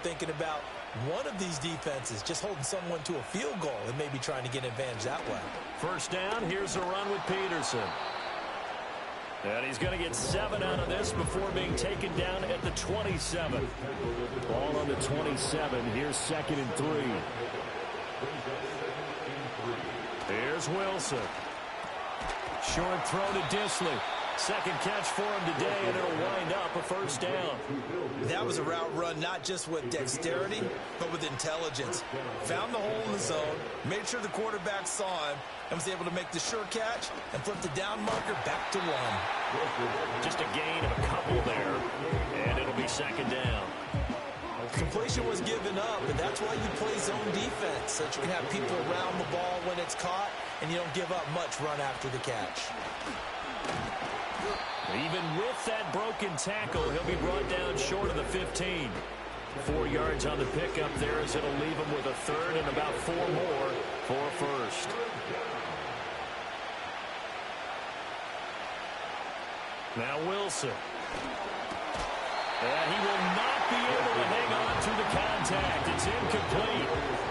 thinking about one of these defenses just holding someone to a field goal and maybe trying to get an advantage that way. First down, here's a run with Peterson. And he's going to get 7 out of this before being taken down at the 27. Ball on the 27. Here's 2nd and 3. Here's Wilson. Short throw to Dissly. Second catch for him today, and it'll wind up a first down. That was a route run not just with dexterity, but with intelligence. Found the hole in the zone, made sure the quarterback saw him, and was able to make the sure catch and flip the down marker back to 1. Just a gain of a couple there, and it'll be 2nd down. Completion was given up, and that's why you play zone defense, so that you can have people around the ball when it's caught, and you don't give up much run after the catch. Even with that broken tackle, he'll be brought down short of the 15. 4 yards on the pickup there as it'll leave him with a third and about 4 more for a first. Now Wilson. And he will not be able to hang on through the contact. It's incomplete.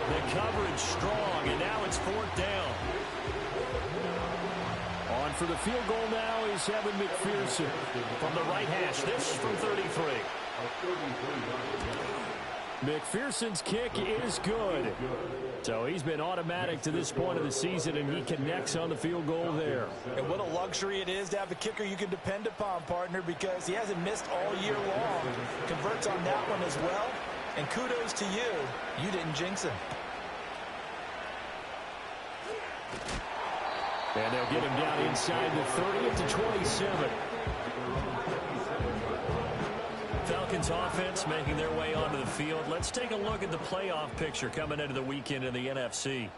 The coverage strong, and now it's 4th down. On for the field goal now is Evan McPherson from the right hash. This from 33. McPherson's kick is good. So he's been automatic to this point of the season, and he connects on the field goal there. And what a luxury it is to have a kicker you can depend upon, partner, because he hasn't missed all year long. Converts on that one as well. And kudos to you. You didn't jinx him. And they'll get him down inside the 30 at the 27. Falcons offense making their way onto the field. Let's take a look at the playoff picture coming into the weekend in the NFC.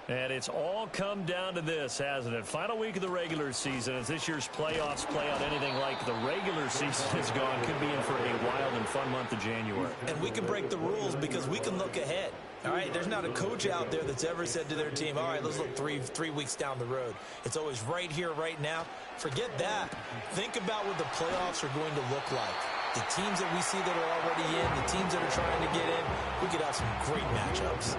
And it's all come down to this, hasn't it? Final week of the regular season. As this year's playoffs play out anything like the regular season has gone, could be in for a wild and fun month of January. And we can break the rules because we can look ahead. All right, there's not a coach out there that's ever said to their team, all right, let's look three weeks down the road. It's always right here, right now. Forget that. Think about what the playoffs are going to look like. The teams that we see that are already in, the teams that are trying to get in, we could have some great matchups.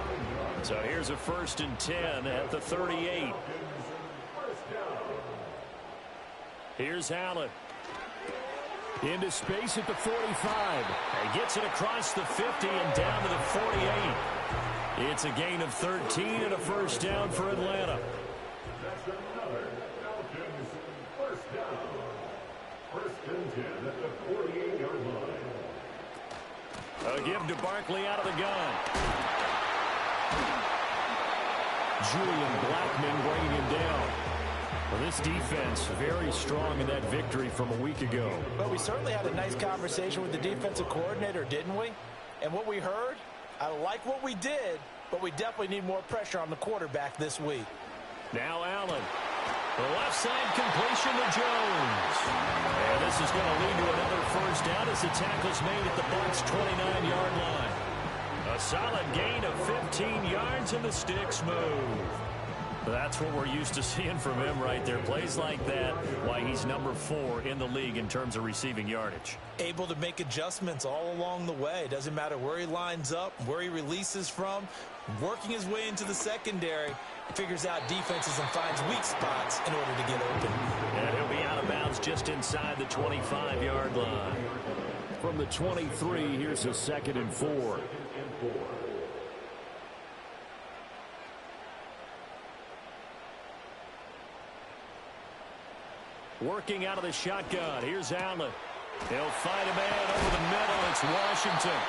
So here's a 1st and 10 at the 38. Here's Allen. Into space at the 45. He gets it across the 50 and down to the 48. It's a gain of 13 and a first down for Atlanta. That's another Falcons first down. 1st and 10 at the 48-yard line. A give to Barkley out of the gun. Julian Blackmon bringing him down. Well, this defense very strong in that victory from a week ago. Well, we certainly had a nice conversation with the defensive coordinator, didn't we? And what we heard, I like what we did, but we definitely need more pressure on the quarterback this week. Now Allen. The left side completion to Jones. And this is going to lead to another first down as the tackle's made at the Bucs' 29-yard line. A solid gain of 15 yards and the sticks move. That's what we're used to seeing from him right there. Plays like that, why he's number 4 in the league in terms of receiving yardage. Able to make adjustments all along the way. Doesn't matter where he lines up, where he releases from. Working his way into the secondary, figures out defenses and finds weak spots in order to get open. And he'll be out of bounds just inside the 25-yard line. From the 23, here's a 2nd and 4. Working out of the shotgun. Here's Allen. He'll find a man over the middle. It's Washington.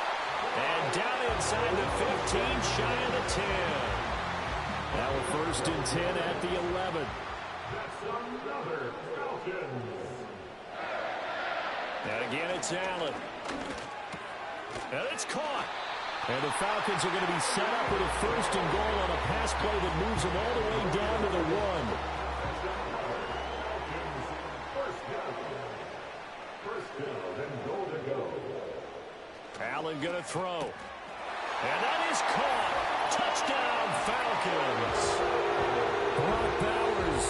And down inside the 15, shy of the 10. Now a 1st and 10 at the 11. That's another Falcons. And again, it's Allen. And it's caught. And the Falcons are going to be set up with a 1st and goal on a pass play that moves them all the way down to the 1. Allen going to throw. And that is caught. Touchdown, Falcons. Brock Bowers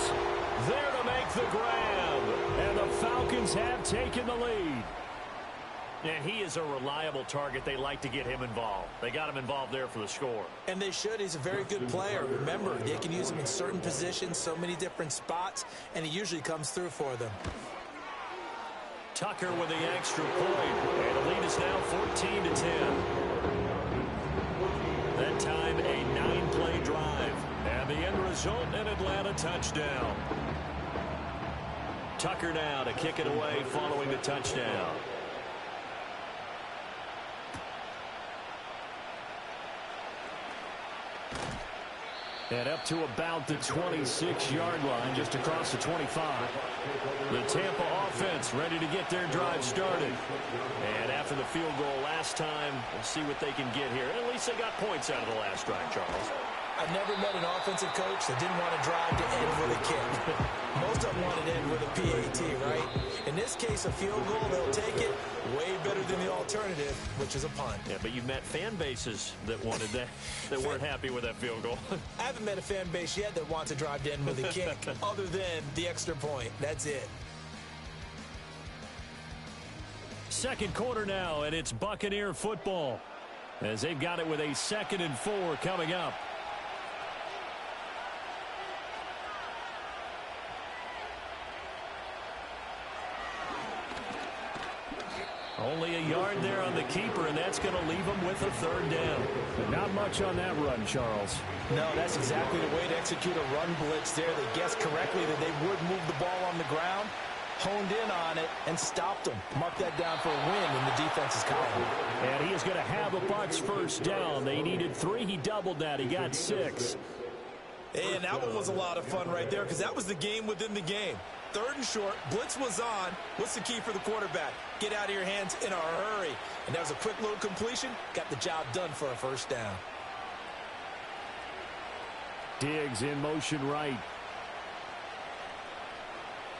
there to make the grab. And the Falcons have taken the lead. And he is a reliable target. They like to get him involved. They got him involved there for the score. And they should. He's a very good player. Remember, they can use him in certain positions, so many different spots, and he usually comes through for them. Tucker with the extra point. And the lead is now 14-10. That time, a 9-play drive. And the end result, an Atlanta touchdown. Tucker now to kick it away following the touchdown. And up to about the 26-yard line, just across the 25. The Tampa offense ready to get their drive started. And after the field goal last time, we'll see what they can get here. At least they got points out of the last drive, Charles. I've never met an offensive coach that didn't want to drive to end with a kick. Most of them wanted to end with a PAT, right? In this case, a field goal, they'll take it. Way better than the alternative, which is a punt. Yeah, but you've met fan bases that wanted that, that weren't happy with that field goal. I haven't met a fan base yet that wants to drive to end with a kick, other than the extra point. That's it. Second quarter now, and it's Buccaneer football, as they've got it with a 2nd and 4 coming up. Only a yard there on the keeper, and that's going to leave them with a 3rd down. But not much on that run, Charles. No, that's exactly the way to execute a run blitz there. They guessed correctly that they would move the ball on the ground, honed in on it, and stopped them. Mark that down for a win in the defense's column. And he is going to have a Bucs 1st down. They needed 3. He doubled that. He got 6. And that one was a lot of fun right there, because that was the game within the game. 3rd and short, blitz was on. What's the key for the quarterback? Get out of your hands in a hurry. And that was a quick little completion. Got the job done for a 1st down. Diggs in motion right.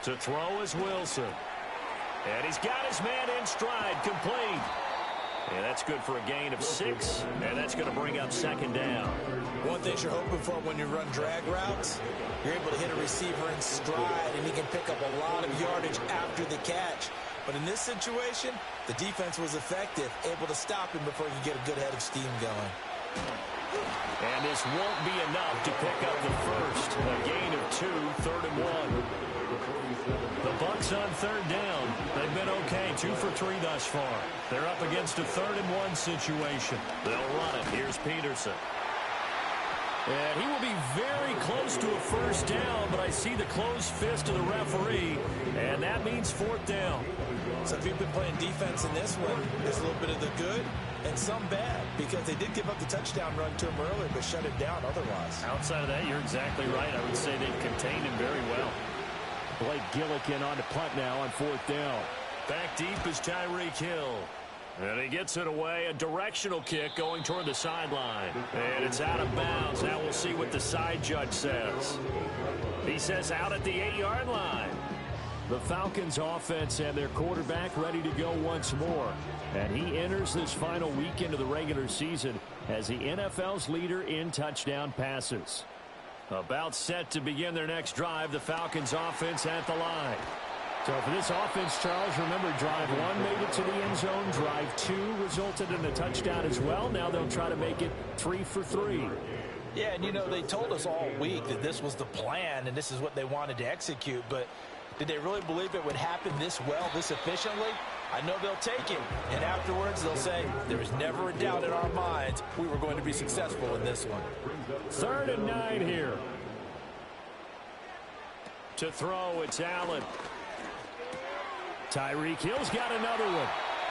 To throw is Wilson. And he's got his man in stride, complete. And that's good for a gain of 6. And that's going to bring up 2nd down. One thing you're hoping for when you run drag routes, you're able to hit a receiver in stride, and he can pick up a lot of yardage after the catch. But in this situation, the defense was effective, able to stop him before he could get a good head of steam going. And this won't be enough to pick up the 1st. A gain of 2, 3rd and 1. The Bucs on 3rd down. They've been okay, 2 for 3 thus far. They're up against a 3rd and 1 situation. They'll run it. Here's Peterson. And he will be very close to a 1st down, but I see the closed fist of the referee, and that means 4th down. So if you've been playing defense in this one, there's a little bit of the good and some bad, because they did give up the touchdown run to him earlier, but shut it down otherwise. Outside of that, you're exactly right. I would say they've contained him very well. Blake Gillikin on the punt now on 4th down. Back deep is Tyreek Hill. And he gets it away. A directional kick going toward the sideline. And it's out of bounds. Now we'll see what the side judge says. He says out at the 8-yard line. The Falcons offense and their quarterback ready to go once more. And he enters this final weekend of the regular season as the NFL's leader in touchdown passes. About set to begin their next drive, the Falcons offense at the line. So for this offense, Charles, remember drive 1 made it to the end zone. Drive 2 resulted in a touchdown as well. Now they'll try to make it 3 for 3. Yeah, and you know, they told us all week that this was the plan and this is what they wanted to execute, but did they really believe it would happen this well, this efficiently? I know they'll take it, and afterwards they'll say, there was never a doubt in our minds we were going to be successful in this one. 3rd and 9 here. To throw, it's Allen. Tyreek Hill's got another one.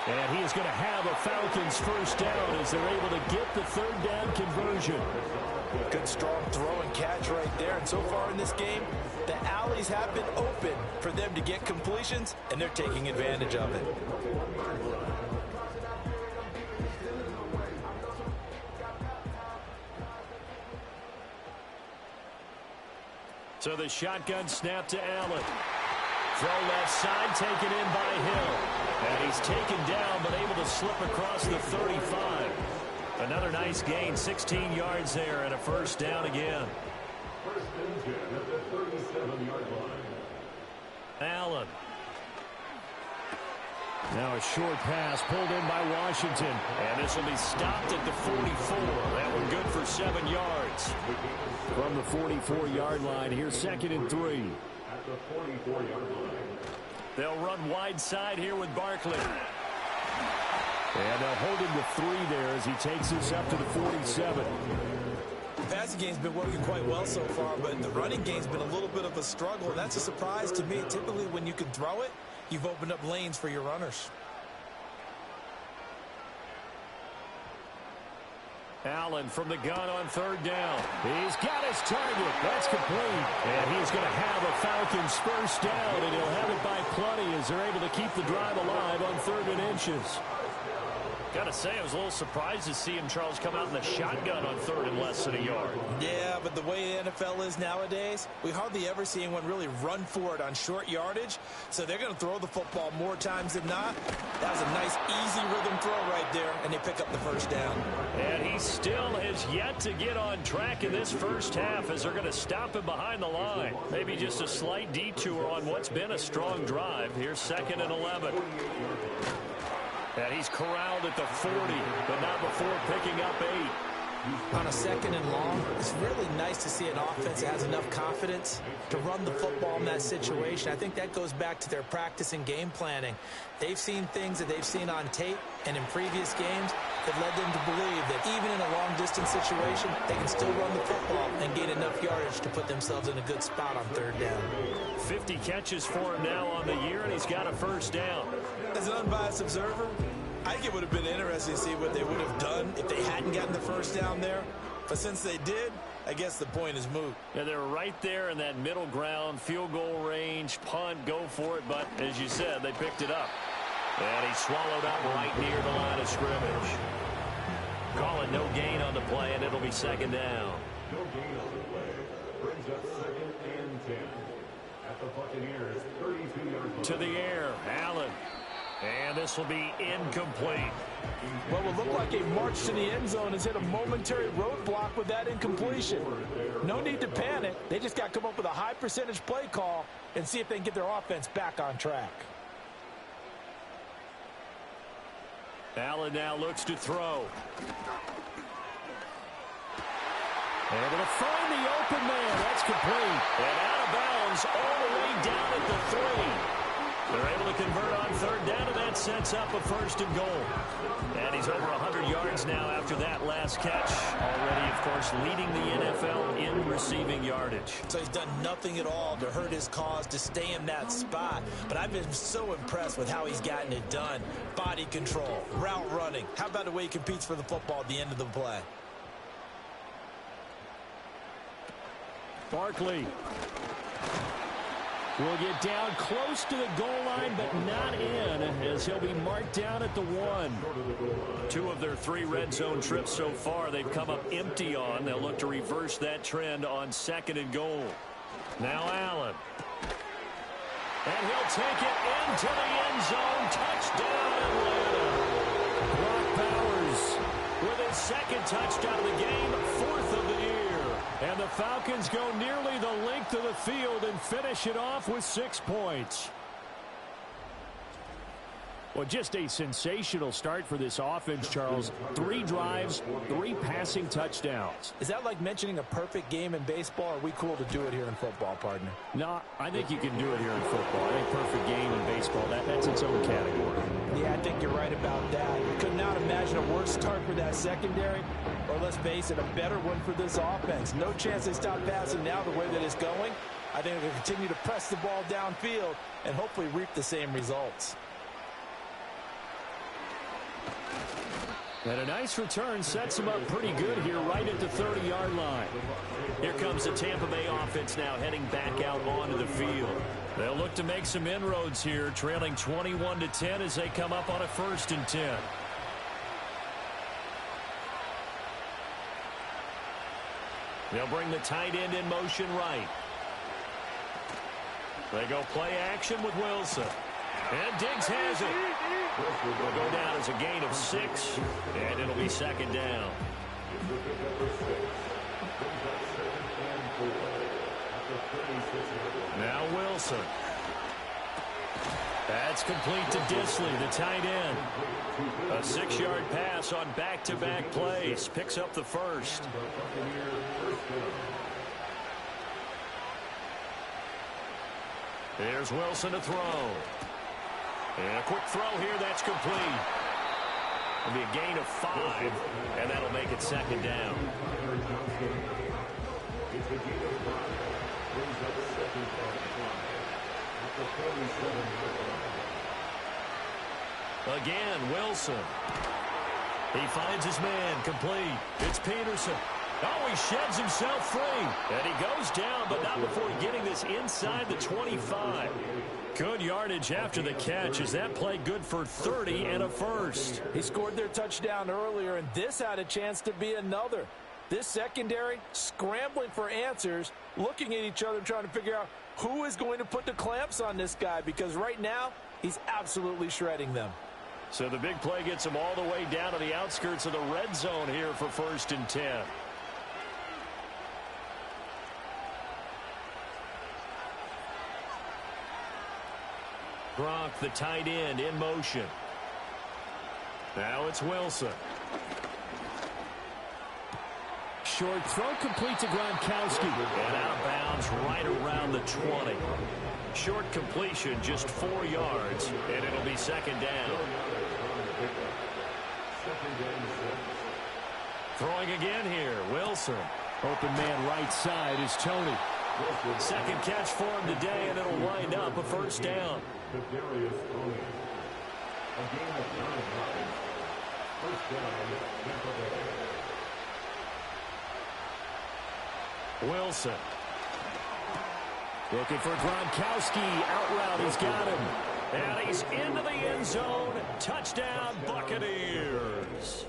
And he is going to have a Falcons 1st down as they're able to get the 3rd down conversion. Good strong throw and catch right there. And so far in this game, the alleys have been open for them to get completions, and they're taking advantage of it. So the shotgun snap to Allen. Throw left side, taken in by Hill. And he's taken down, but able to slip across the 35. Another nice gain, 16 yards there, and a 1st down again. 1st and 10 at the 37-yard line. Allen. Now a short pass pulled in by Washington. And this will be stopped at the 44. That one good for 7 yards. From the 44-yard line, here's 2nd and 3. At the 44-yard line. They'll run wide side here with Barkley. And they'll hold him to 3 there as he takes this up to the 47. The passing game's been working quite well so far, but the running game's been a little bit of a struggle. That's a surprise to me. Typically, when you can throw it, you've opened up lanes for your runners. Allen from the gun on 3rd down. He's got his target. That's complete. And he's going to have a Falcons first down, and he'll have it by plenty as they're able to keep the drive alive on 3rd and inches. Got to say, I was a little surprised to see him, Charles, come out in the shotgun on 3rd and less than a yard. Yeah, but the way the NFL is nowadays, we hardly ever see anyone really run for it on short yardage. So they're going to throw the football more times than not. That was a nice, easy rhythm throw right there, and they pick up the first down. And he still has yet to get on track in this first half as they're going to stop him behind the line. Maybe just a slight detour on what's been a strong drive. Here's 2nd and 11. And he's corralled at the 40, but not before picking up 8. On a 2nd and long, it's really nice to see an offense that has enough confidence to run the football in that situation. I think that goes back to their practice and game planning. They've seen things that they've seen on tape and in previous games that led them to believe that even in a long-distance situation, they can still run the football and gain enough yardage to put themselves in a good spot on 3rd down. 50 catches for him now on the year, and he's got a first down. As an unbiased observer, I think it would have been interesting to see what they would have done if they hadn't gotten the first down there. But since they did, I guess the point is moot. Yeah, they're right there in that middle ground, field goal range, punt, go for it. But as you said, they picked it up. And he swallowed up right near the line of scrimmage. Calling no gain on the play, and it'll be 2nd down. No gain on the play. Brings up 2nd and 10. At the Buccaneers, 32-yard line. To the air, Allen. And this will be incomplete. What will look like a march to the end zone has hit a momentary roadblock with that incompletion. No need to panic. They just got to come up with a high percentage play call and see if they can get their offense back on track. Allen now looks to throw. Able to find the open man. That's complete. And out of bounds all the way down at the 3. They're able to convert on 3rd down, and that sets up a 1st and goal. And he's over 100 yards now after that last catch. Already, of course, leading the NFL in receiving yardage. So he's done nothing at all to hurt his cause, to stay in that spot. But I've been so impressed with how he's gotten it done. Body control, route running. How about the way he competes for the football at the end of the play? Barkley will get down close to the goal line, but not in, as he'll be marked down at the 1. 2 of their 3 red zone trips so far, they've come up empty on. They'll look to reverse that trend on 2nd and goal. Now Allen. And he'll take it into the end zone. Touchdown, Atlanta. Brock Bowers with his 2nd touchdown of the game, 4th of the year. And the Falcons go nearly the length of the field and finish it off with 6 points. Well, just a sensational start for this offense, Charles. 3 drives, 3 passing touchdowns. Is that like mentioning a perfect game in baseball, or are we cool to do it here in football, partner? No, I think you can do it here in football. I think perfect game in baseball, that's its own category. Yeah, I think you're right about that. Could not imagine a worse start for that secondary, or let's face it, a better one for this offense. No chance they stop passing now the way that it's going. I think they'll continue to press the ball downfield and hopefully reap the same results. And a nice return sets him up pretty good here right at the 30-yard line. Here comes the Tampa Bay offense now heading back out onto the field. They'll look to make some inroads here, trailing 21-10 as they come up on a 1st and 10. They'll bring the tight end in motion right. They go play action with Wilson. And Diggs has it. Will go down as a gain of 6, and it'll be 2nd down. Now Wilson. That's complete to Disley, the tight end. A 6-yard pass on back-to-back plays. Picks up the first. Here's Wilson to throw. And a quick throw here. That's complete. It'll be a gain of 5, and that'll make it second down. Again, Wilson. He finds his man, complete. It's Peterson. Oh, he sheds himself free. And he goes down, but not before getting this inside the 25. Good yardage after the catch as that play good for 30 and a first. He scored their touchdown earlier, and this had a chance to be another. This secondary scrambling for answers, looking at each other, trying to figure out who is going to put the clamps on this guy, because right now he's absolutely shredding them. So the big play gets him all the way down to the outskirts of the red zone here for 1st and 10. Gronk, the tight end, in motion. Now it's Wilson. Short throw complete to Gronkowski. And out of bounds right around the 20. Short completion, just 4 yards, and it'll be second down. Throwing again here, Wilson. Open man right side is Tony. Second catch for him today, and it'll wind up a first down. Wilson. Looking for Gronkowski. Out route, he's got him. And he's into the end zone. Touchdown, Buccaneers.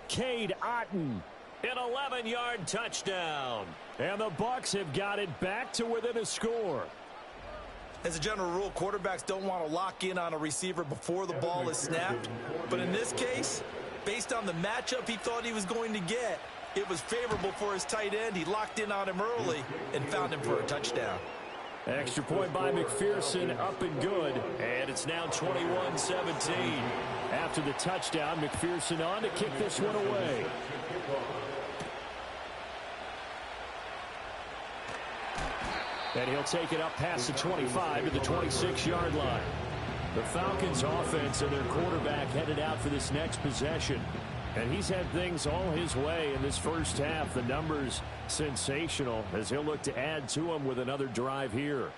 Cade Otton. An 11-yard touchdown. And the Bucs have got it back to within a score. As a general rule, quarterbacks don't want to lock in on a receiver before the ball is snapped. But in this case, based on the matchup he thought he was going to get, it was favorable for his tight end. He locked in on him early and found him for a touchdown. Extra point by McPherson, up and good. And it's now 21-17. After the touchdown, McPherson on to kick this one away. And he'll take it up past the 25 to the 26-yard line. The Falcons offense and their quarterback headed out for this next possession. And he's had things all his way in this first half. The numbers sensational as he'll look to add to them with another drive here.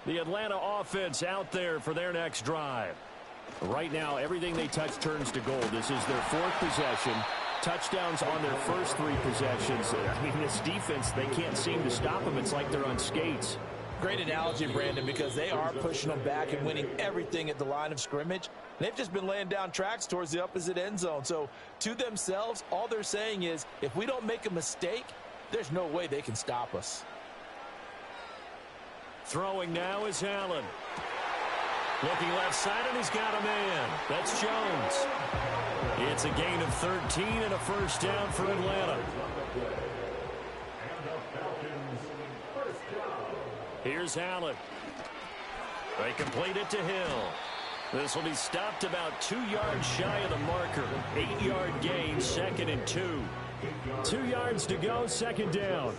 The Atlanta offense out there for their next drive. Right now, everything they touch turns to gold. This is their 4th possession. Touchdowns on their first 3 possessions. I mean, this defense, they can't seem to stop them. It's like they're on skates. Great analogy, Brandon, because they are pushing them back and winning everything at the line of scrimmage. They've just been laying down tracks towards the opposite end zone. So to themselves, all they're saying is, if we don't make a mistake, there's no way they can stop us. Throwing now is Allen. Looking left side, and he's got a man. That's Jones. It's a gain of 13 and a first down for Atlanta. Here's Allen. They complete it to Hill. This will be stopped about 2 yards shy of the marker. 8-yard gain, 2nd and 2. 2 yards to go, second down.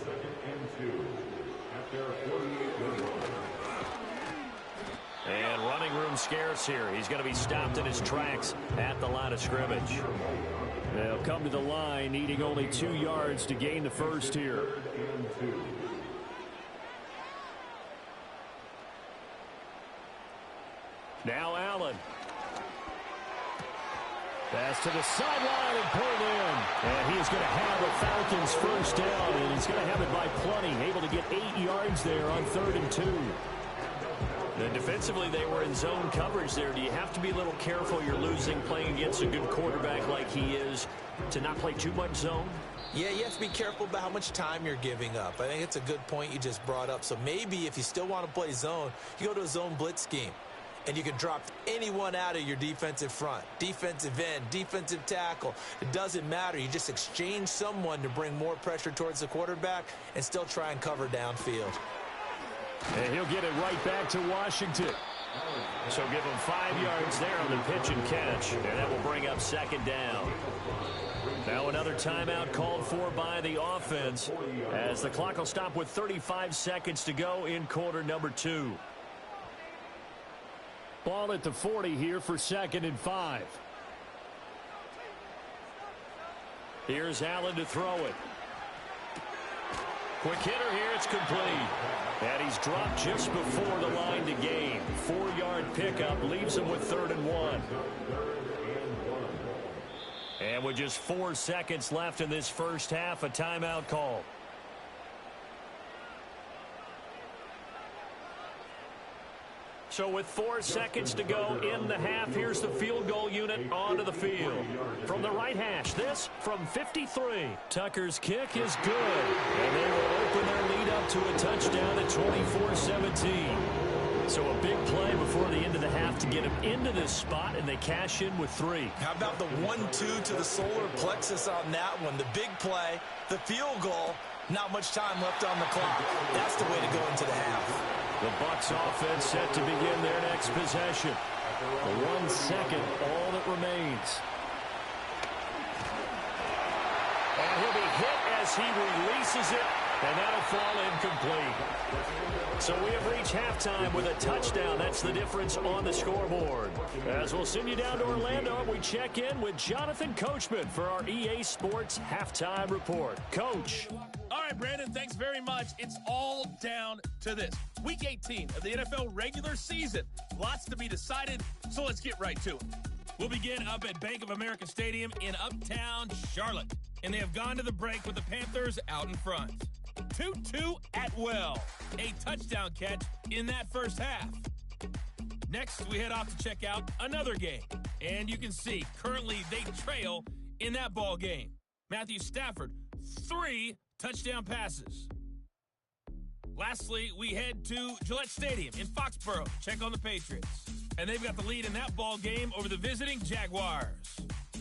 And running room scarce here. He's going to be stopped in his tracks at the line of scrimmage. They'll come to the line, needing only 2 yards to gain the first here. Now Allen. Pass to the sideline and pulled in. And he is going to have the Falcons first down, and he's going to have it by plenty. Able to get 8 yards there on 3rd and 2. And defensively, they were in zone coverage there. Do you have to be a little careful? You're losing playing against a good quarterback like he is to not play too much zone? Yeah, you have to be careful about how much time you're giving up. I think it's a good point you just brought up. So maybe if you still want to play zone, you go to a zone blitz scheme. And you can drop anyone out of your defensive front. Defensive end, defensive tackle. It doesn't matter. You just exchange someone to bring more pressure towards the quarterback and still try and cover downfield. And he'll get it right back to Washington. So give him 5 yards there on the pitch and catch, and that will bring up second down. Now another timeout called for by the offense as the clock will stop with 35 seconds to go in quarter number 2. Ball at the 40 here for 2nd and 5. Here's Allen to throw it. Quick hitter here, it's complete. And he's dropped just before the line to gain. 4-yard pickup leaves him with 3rd and 1. And with just 4 seconds left in this first half, a timeout call. So with 4 seconds to go in the half, here's the field goal unit onto the field. From the right hash, this from 53. Tucker's kick is good. And they will open their lead up to a touchdown at 24-17. So a big play before the end of the half to get him into this spot, and they cash in with 3. How about the 1-2 to the solar plexus on that one? The big play, the field goal, not much time left on the clock. That's the way to go into the half. The Bucs offense set to begin their next possession. 1 second, all that remains. And he'll be hit as he releases it, and that'll fall incomplete. So we have reached halftime with a touchdown. That's the difference on the scoreboard. As we'll send you down to Orlando, we check in with Jonathan Coachman for our EA Sports Halftime Report. Coach. All right, Brandon, thanks very much. It's all down to this. Week 18 of the NFL regular season. Lots to be decided, so let's get right to it. We'll begin up at Bank of America Stadium in Uptown Charlotte. And they have gone to the break with the Panthers out in front. Tutu Atwell, a touchdown catch in that first half. Next, we head off to check out another game. And you can see, currently they trail in that ball game. Matthew Stafford, 3 touchdown passes. Lastly, we head to Gillette Stadium in Foxborough. Check on the Patriots. And they've got the lead in that ball game over the visiting Jaguars.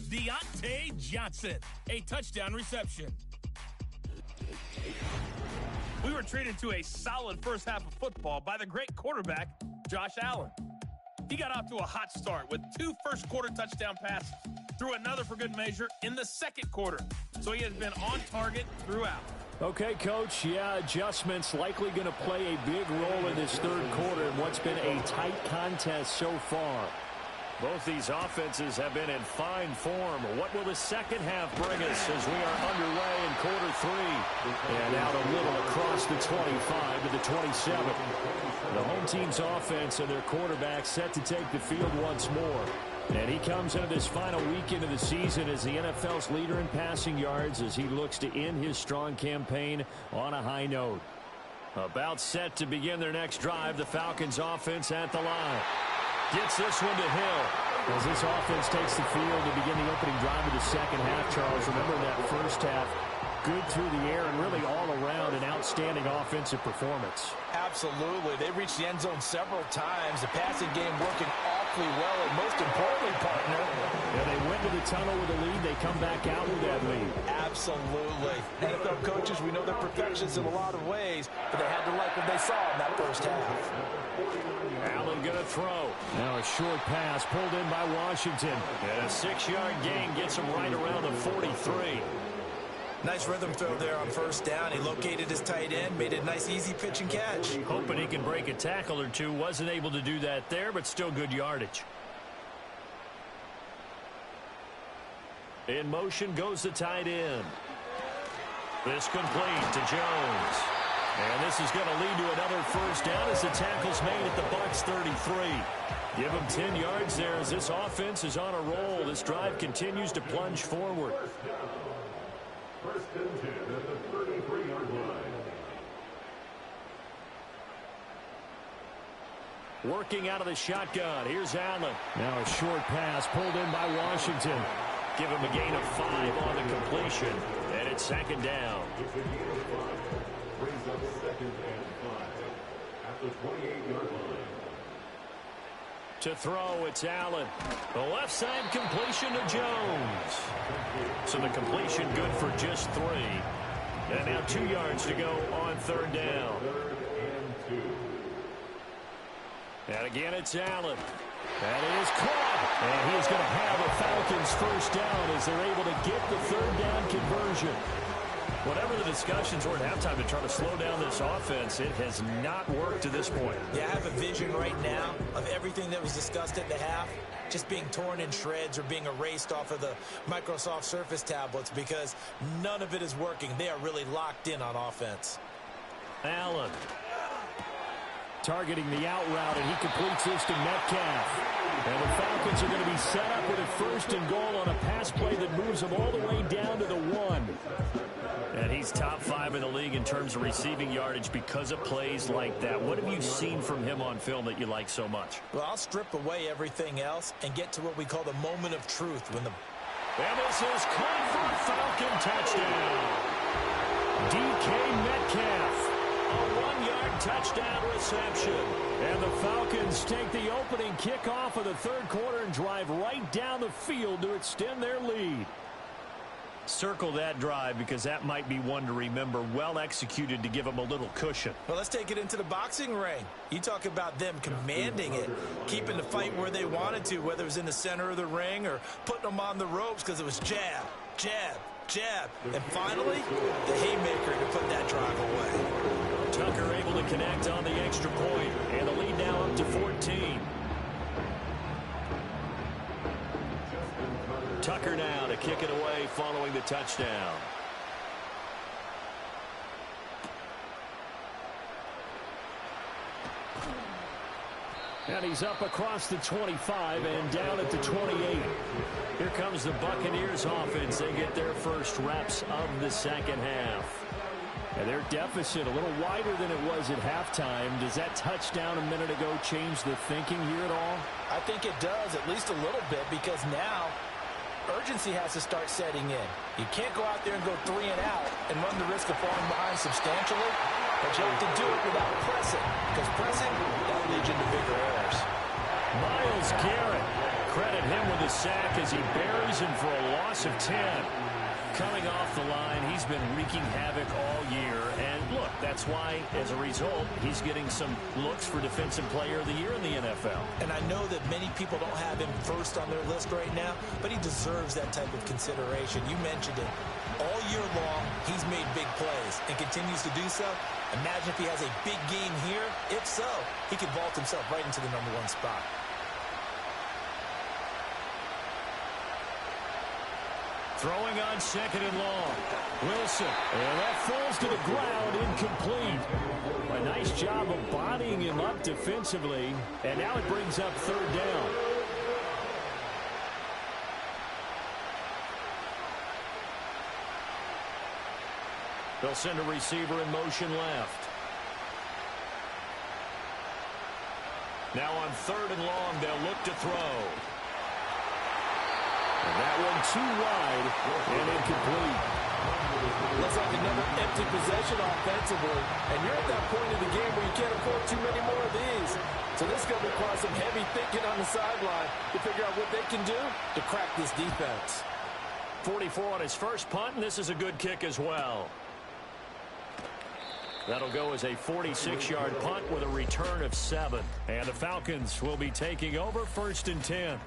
Deontay Johnson, a touchdown reception. We were treated to a solid first half of football by the great quarterback, Josh Allen. He got off to a hot start with 2 first-quarter touchdown passes, threw another for good measure in the second quarter. So he has been on target throughout. Okay, Coach, adjustments likely going to play a big role in this third quarter in what's been a tight contest so far. Both these offenses have been in fine form. What will the second half bring us as we are underway in quarter 3? And out a little across the 25 to the 27. The home team's offense and their quarterback set to take the field once more. And he comes into this final weekend of the season as the NFL's leader in passing yards as he looks to end his strong campaign on a high note. About set to begin their next drive, the Falcons offense at the line. Gets this one to Hill. As this offense takes the field to begin the opening drive of the second half, Charles, remember that first half, good through the air and really all around an outstanding offensive performance. Absolutely. They reached the end zone several times. The passing game working awfully well, and most importantly, partner, they went to the tunnel with a lead. They come back out with that lead. Absolutely. NFL coaches, we know they're perfectionists in a lot of ways, but they had to like what they saw in that first half. Allen going to throw. Now a short pass pulled in by Washington. And a 6-yard gain gets him right around the 43. Nice rhythm throw there on first down. He located his tight end, made a nice easy pitch and catch. Hoping he can break a tackle or two. Wasn't able to do that there, but still good yardage. In motion goes the tight end. This complete to Jones. And this is going to lead to another first down as the tackle's made at the Bucs 33. Give him 10 yards there as this offense is on a roll. This drive continues to plunge forward. First and 10 at the 33-yard line. Working out of the shotgun. Here's Allen. Now a short pass pulled in by Washington. Give him a gain of 5 on the completion. And it's second down. It's a gain of 5. Brings up second and 5 at the 28-yard line. To throw, it's Allen. The left side completion to Jones. So the completion good for just 3. And now 2 yards to go on third down. Third and 2. And again, it's Allen. That is caught. And he's going to have a Falcons first down as they're able to get the third down conversion. Whatever the discussions were at halftime to try to slow down this offense, it has not worked to this point. Yeah, I have a vision right now of everything that was discussed at the half just being torn in shreds or being erased off of the Microsoft Surface tablets because none of it is working. They are really locked in on offense. Allen targeting the out route, and he completes this to Metcalf. And the Falcons are going to be set up with a first and goal on a pass play that moves them all the way down to the 1. And he's top 5 in the league in terms of receiving yardage because of plays like that. What have you seen from him on film that you like so much? Well, I'll strip away everything else and get to what we call the moment of truth. And this is caught for a Falcon touchdown. DK Metcalf. A 1-yard touchdown reception. And the Falcons take the opening kickoff of the third quarter and drive right down the field to extend their lead. Circle that drive because that might be one to remember. Well executed to give them a little cushion. Well, let's take it into the boxing ring. You talk about them commanding it, keeping the fight where they wanted to, whether it was in the center of the ring or putting them on the ropes because it was jab, jab, jab. And finally, the haymaker to put that drive away. Tucker able to connect on the extra point, and the lead now up to 14. Tucker now to kick it away following the touchdown. And he's up across the 25 and down at the 28. Here comes the Buccaneers offense. They get their first reps of the second half. And their deficit a little wider than it was at halftime. Does that touchdown a minute ago change the thinking here at all? I think it does, at least a little bit, because now urgency has to start setting in. You can't go out there and go 3 and out and run the risk of falling behind substantially, but you have to do it without pressing, because pressing, that leads into bigger errors. Myles Garrett, credit him with a sack as he buries him for a loss of 10. Coming off the line, he's been wreaking havoc all year, and look, that's why, as a result, he's getting some looks for Defensive Player of the Year in the NFL. And I know that many people don't have him first on their list right now, but he deserves that type of consideration. You mentioned it. All year long, he's made big plays and continues to do so. Imagine if he has a big game here. If so, he could vault himself right into the #1 spot. Throwing on second and long. Wilson. And that falls to the ground, incomplete. A nice job of bodying him up defensively. And now it brings up third down. They'll send a receiver in motion left. Now on third and long, they'll look to throw. And that one too wide and incomplete. Looks like another empty possession offensively. And you're at that point in the game where you can't afford too many more of these. So this is going to require some heavy thinking on the sideline to figure out what they can do to crack this defense. 44 on his first punt, and this is a good kick as well. That'll go as a 46-yard punt with a return of 7. And the Falcons will be taking over first and 10.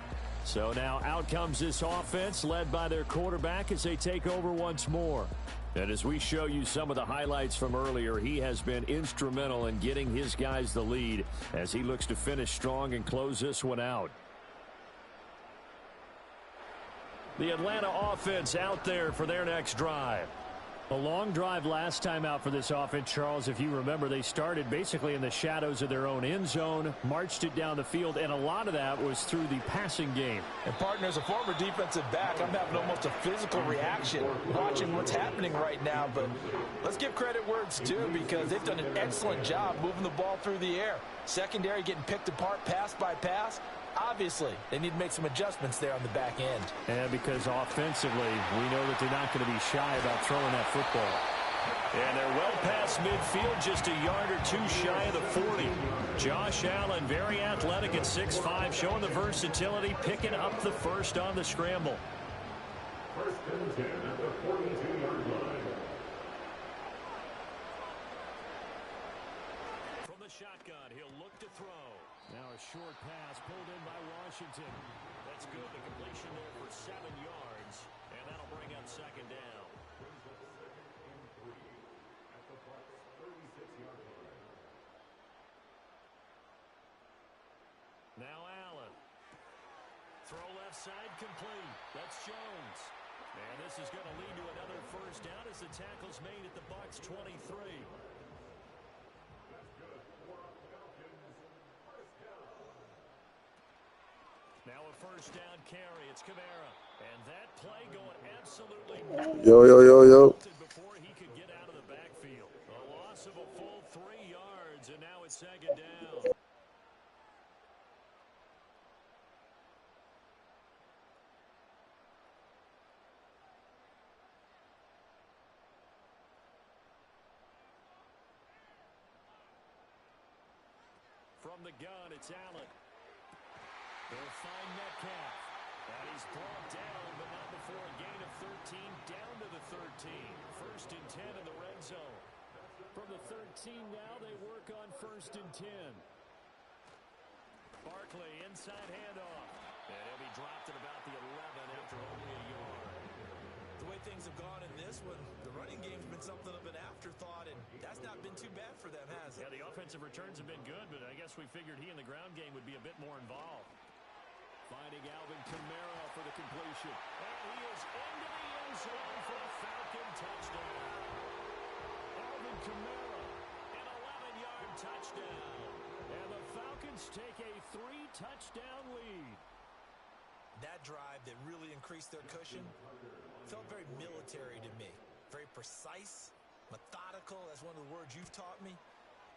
So now out comes this offense led by their quarterback as they take over once more. And as we show you some of the highlights from earlier, he has been instrumental in getting his guys the lead as he looks to finish strong and close this one out. The Atlanta offense out there for their next drive. A long drive last time out for this offense, Charles. If you remember, they started basically in the shadows of their own end zone, marched it down the field, and a lot of that was through the passing game. And, partner, as a former defensive back, I'm having almost a physical reaction watching what's happening right now. But let's give credit where it's due because they've done an excellent job moving the ball through the air. Secondary getting picked apart pass by pass. Obviously, they need to make some adjustments there on the back end. And because offensively, we know that they're not going to be shy about throwing that football. And they're well past midfield, just a yard or two shy of the 40. Josh Allen, very athletic at 6'5", showing the versatility, picking up the first on the scramble. First and 10 at the 42-yard line. From the shotgun, he'll look to throw. Now a short pass pulled in by Washington. That's good. The completion there for 7 yards. And that'll bring up second down. Brings up second and 3 at the Bucs' 36-yard line. Now Allen. Throw left side complete. That's Jones. And this is going to lead to another first down as the tackle's made at the Bucs 23. That's good for a Falcons first down. Now a first down carry. It's Kamara. And that play going absolutely Yo. before he could get out of the backfield. A loss of a full 3 yards, and now it's second down. From the gun, it's Allen. They'll find Metcalf. And he's brought down, but not before a gain of 13, down to the 13. First and 10 in the red zone. From the 13 now, they work on first and 10. Barkley, inside handoff. And he'll be dropped at about the 11 after only a yard. The way things have gone in this one, the running game's been something of an afterthought, and that's not been too bad for them, has it? Yeah, the offensive returns have been good, but I guess we figured he in the ground game would be a bit more involved. Finding Alvin Kamara for the completion. And he is into the end zone for a Falcon touchdown. Alvin Kamara, an 11-yard touchdown. And the Falcons take a 3-touchdown lead. That drive that really increased their cushion felt very military to me. Very precise, methodical. That's one of the words you've taught me.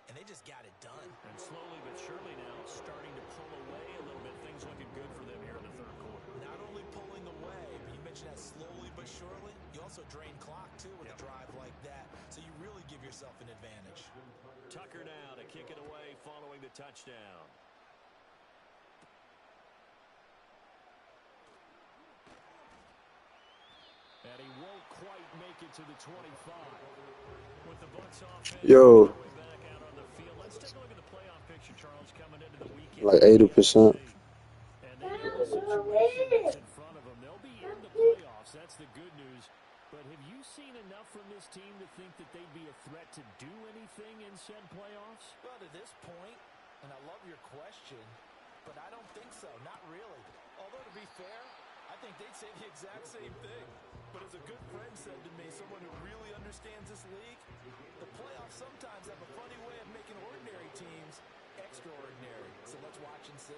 And they just got it done. And slowly but surely now starting to pull away a little bit. Things looking good for them here in the third quarter. Not only pulling away, but you mentioned that slowly but surely. You also drain clock, too, with a drive like that. So you really give yourself an advantage. Tucker now to kick it away following the touchdown. And he won't quite make it to the 25. With the Bucs offense Yo. back out on the field. Let's take a look at the playoff picture, Charles, coming into the weekend. Like 80%. And they know the situation that's in front of them. They'll be in the playoffs. That's the good news. But have you seen enough from this team to think that they'd be a threat to do anything in said playoffs? Well, to this point, and I love your question, but I don't think so. Not really. Although, to be fair, I think they'd say the exact same thing. But as a good friend said to me, someone who really understands this league, the playoffs sometimes have a funny way of making ordinary teams extraordinary. So let's watch and see.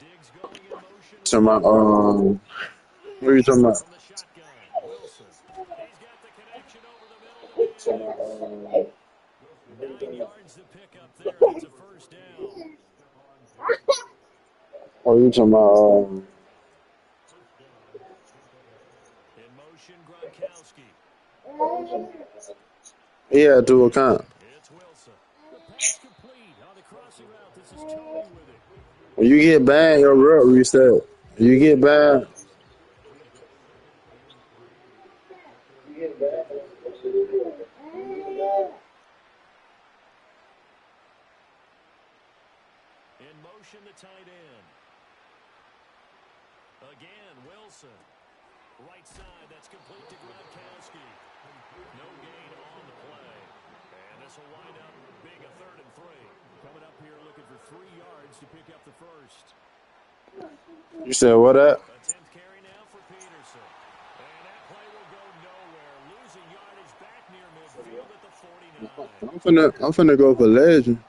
Diggs going in motion. So my what are you talking about? From the shotgun. Wilson. He's got the connection over the middle to Diggs. 9 yards to pick up there. It's a first down. What are you talking about? In motion, Gronkowski. He had to account. It's Wilson. The pass complete on the crossing route. This is Tony with it. When you get bad, your route reset. When you get bad. In motion, the tight end. Again, Wilson. Right side, that's complete to Gronkowski. No gain on the play. And this will wind up being a 3rd and 3. Coming up here looking for 3 yards to pick up the first. You said what up? A 10th carry now for Peterson. And that play will go nowhere. Losing yardage back near midfield at the 49. I'm finna go for legend.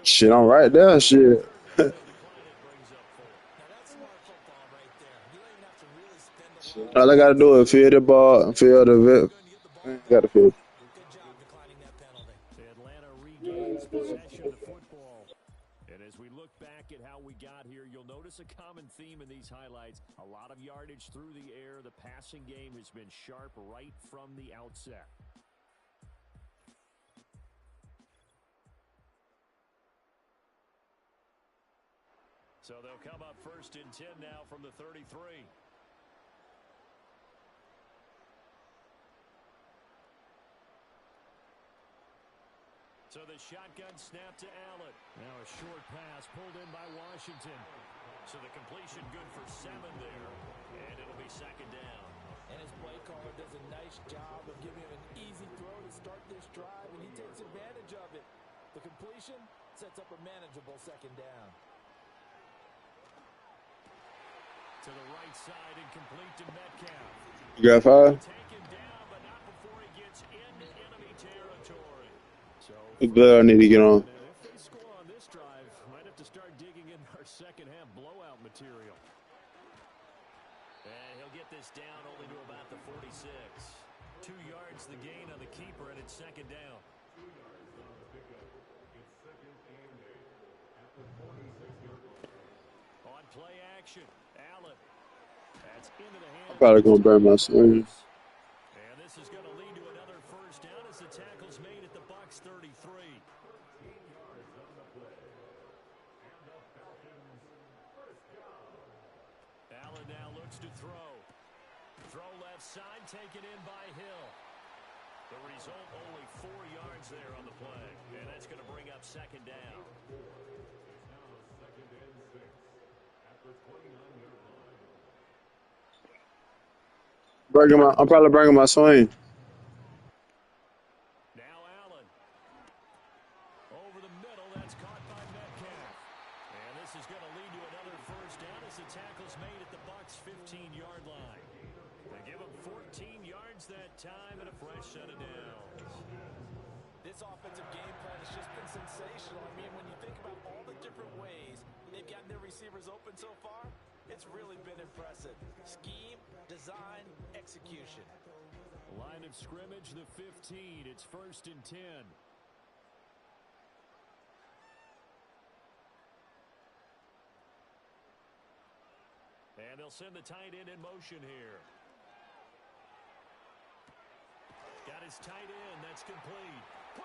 Shit, I'm right there. Shit. Now, that's smart football right there. You don't even have to really spend a lot. All I gotta do is field the ball and field the Going to get the ball. got to field. Good job declining that penalty. Atlanta regains possession of the football. And as we look back at how we got here, you'll notice a common theme in these highlights. A lot of yardage through the air. The passing game has been sharp right from the outset. So they'll come up 1st and 10 now from the 33. So the shotgun snap to Allen. Now a short pass pulled in by Washington. So the completion good for 7 there. And it'll be second down. And his play caller does a nice job of giving him an easy throw to start this drive, and he takes advantage of it. The completion sets up a manageable second down. To the right side and complete to Metcalf. You got 5? Taken down, but not before he gets into enemy territory. So What blood I need to get on? if they score on this drive, might have to start digging in our second half blowout material. And he'll get this down only to about the 46. 2 yards the gain on the keeper, and it's second down. 2 yards on the pickup. It's second and 8 at the 46-yard line. On play action, Allen. That's into the I'm hands. probably going to burn my swing. And this is going to lead to another first down as the tackle's made at the Bucs 33. 13 yards on the play. And the Falcons first down. Allen now looks to throw. Throw left side, taken in by Hill. The result, only 4 yards there on the play. And that's going to bring up second down. It's now second and 6 at the 29-yard line. I'm probably bringing my swing. Now Allen. Over the middle, that's caught by Metcalf. And this is going to lead to another first down as the tackle's made at the Bucs 15-yard line. They give him 14 yards that time and a fresh set of downs. This offensive game plan has just been sensational. I mean, when you think about all the different ways they've gotten their receivers open so far, it's really been impressive. Scheme, design, execution. Line of scrimmage, the 15. It's 1st and 10. And they'll send the tight end in motion here. Got his tight end. That's complete. Put